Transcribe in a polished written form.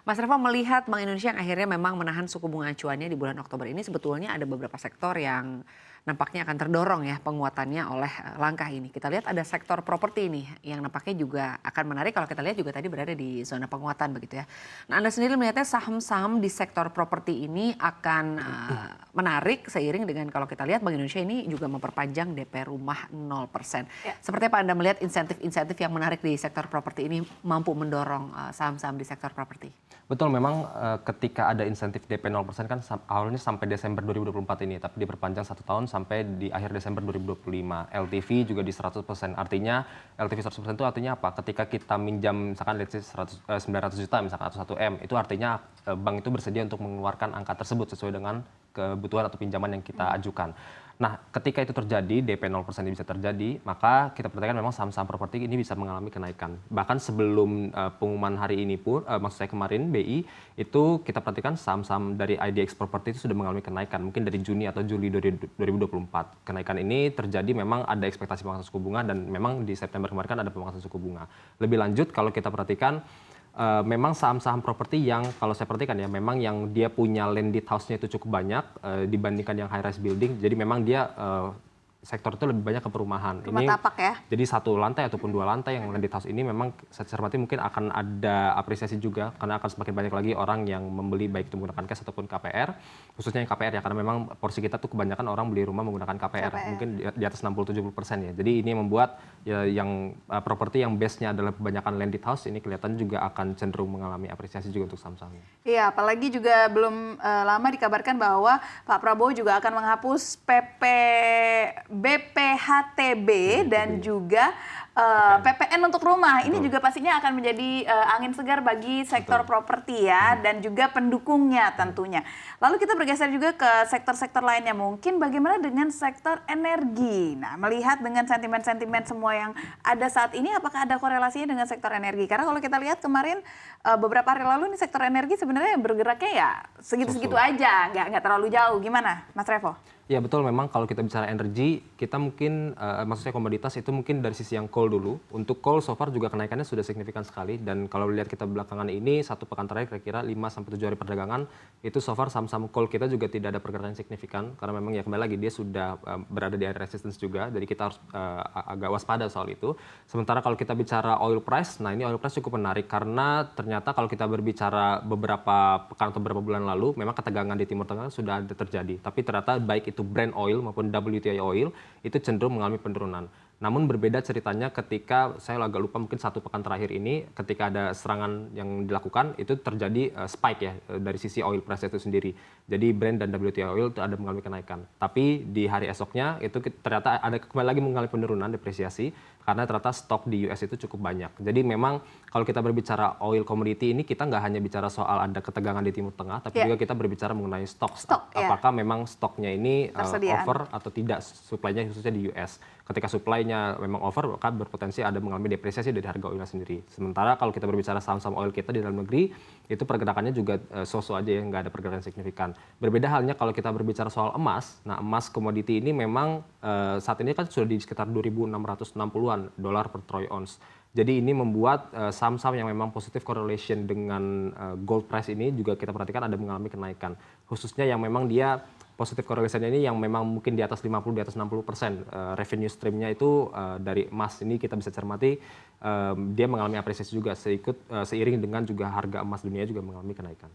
Mas Revo melihat Bank Indonesia yang akhirnya memang menahan suku bunga acuannya di bulan Oktober ini, sebetulnya ada beberapa sektor yang nampaknya akan terdorong ya penguatannya oleh langkah ini. Kita lihat ada sektor properti nih yang nampaknya juga akan menarik kalau kita lihat juga tadi berada di zona penguatan begitu ya. Nah, Anda sendiri melihatnya saham-saham di sektor properti ini akan menarik seiring dengan kalau kita lihat Bank Indonesia ini juga memperpanjang DP rumah 0%. Ya. Seperti apa Anda melihat insentif-insentif yang menarik di sektor properti ini mampu mendorong saham-saham di sektor properti? Betul, memang ketika ada insentif DP 0% kan awalnya sampai Desember 2024 ini, tapi diperpanjang 1 tahun sampai di akhir Desember 2025. LTV juga di 100%. Artinya LTV 100% itu artinya apa? Ketika kita minjam misalkan 900 juta misalkan atau 1 M, itu artinya bank itu bersedia untuk mengeluarkan angka tersebut sesuai dengan kebutuhan atau pinjaman yang kita ajukan. Nah, ketika itu terjadi, DP 0% ini bisa terjadi, maka kita perhatikan memang saham-saham properti ini bisa mengalami kenaikan. Bahkan sebelum pengumuman hari ini pun, maksud saya kemarin BI, itu kita perhatikan saham-saham dari IDX Property itu sudah mengalami kenaikan, mungkin dari Juni atau Juli 2024. Kenaikan ini terjadi memang ada ekspektasi pemangkasan suku bunga dan memang di September kemarin kan ada pemangkasan suku bunga. Lebih lanjut kalau kita perhatikan, memang saham-saham properti yang kalau saya perhatikan ya memang yang dia punya landed house-nya itu cukup banyak dibandingkan yang high rise building. Jadi memang dia sektor itu lebih banyak ke perumahan. Rumah tapak ya? Jadi 1 lantai ataupun 2 lantai yang landed house ini memang saya cermati mungkin akan ada apresiasi juga karena akan semakin banyak lagi orang yang membeli baik itu menggunakan cash ataupun KPR, khususnya yang KPR ya karena memang porsi kita tuh kebanyakan orang beli rumah menggunakan KPR. Mungkin di atas 60-70% ya. Jadi ini membuat ya, yang properti yang base-nya adalah kebanyakan landed house ini kelihatan juga akan cenderung mengalami apresiasi juga untuk saham-sahamnya. Iya, apalagi juga belum lama dikabarkan bahwa Pak Prabowo juga akan menghapus BPHTB dan juga PPN untuk rumah. Ini juga pastinya akan menjadi angin segar bagi sektor properti ya dan juga pendukungnya tentunya. Lalu kita bergeser juga ke sektor-sektor lainnya, mungkin bagaimana dengan sektor energi. Nah, melihat dengan sentimen-sentimen semua yang ada saat ini, apakah ada korelasinya dengan sektor energi? Karena kalau kita lihat kemarin beberapa hari lalu nih sektor energi sebenarnya bergeraknya ya segitu-segitu aja, nggak terlalu jauh. Gimana, Mas Revo? Ya betul, memang kalau kita bicara energi, kita mungkin, maksudnya komoditas itu mungkin dari sisi yang coal dulu. Untuk coal so far juga kenaikannya sudah signifikan sekali. Dan kalau lihat kita belakangan ini, 1 pekan terakhir kira-kira 5-7 hari perdagangan, itu so far saham-saham coal kita juga tidak ada pergerakan signifikan. Karena memang ya kembali lagi dia sudah berada di area resistance juga, jadi kita harus agak waspada soal itu. Sementara kalau kita bicara oil price, nah ini oil price cukup menarik karena ternyata kalau kita berbicara beberapa pekan atau beberapa bulan lalu, memang ketegangan di Timur Tengah sudah ada terjadi. Tapi ternyata baik itu Brent oil maupun WTI oil itu cenderung mengalami penurunan. Namun berbeda ceritanya ketika saya agak lupa mungkin 1 pekan terakhir ini ketika ada serangan yang dilakukan itu terjadi spike ya dari sisi oil price itu sendiri. Jadi Brent dan WTI oil itu ada mengalami kenaikan. Tapi di hari esoknya itu ternyata ada kembali lagi mengalami penurunan depresiasi karena ternyata stok di US itu cukup banyak. Jadi memang kalau kita berbicara oil commodity ini kita nggak hanya bicara soal ada ketegangan di Timur Tengah, tapi juga kita berbicara mengenai stok. Apakah memang stoknya ini over atau tidak supply-nya khususnya di US. Ketika supply-nya memang over, maka berpotensi ada mengalami depresiasi dari harga oilnya sendiri. Sementara kalau kita berbicara saham-saham oil kita di dalam negeri, itu pergerakannya juga so-so aja ya, nggak ada pergerakan signifikan. Berbeda halnya kalau kita berbicara soal emas, nah emas komoditi ini memang saat ini kan sudah di sekitar 2.660-an dolar per troy ounce. Jadi ini membuat saham-saham yang memang positive correlation dengan gold price ini juga kita perhatikan ada mengalami kenaikan. Khususnya yang memang dia positive correlation ini yang memang mungkin di atas 50, di atas 60% revenue streamnya itu dari emas ini kita bisa cermati dia mengalami apresiasi juga seiring dengan juga harga emas dunia juga mengalami kenaikan.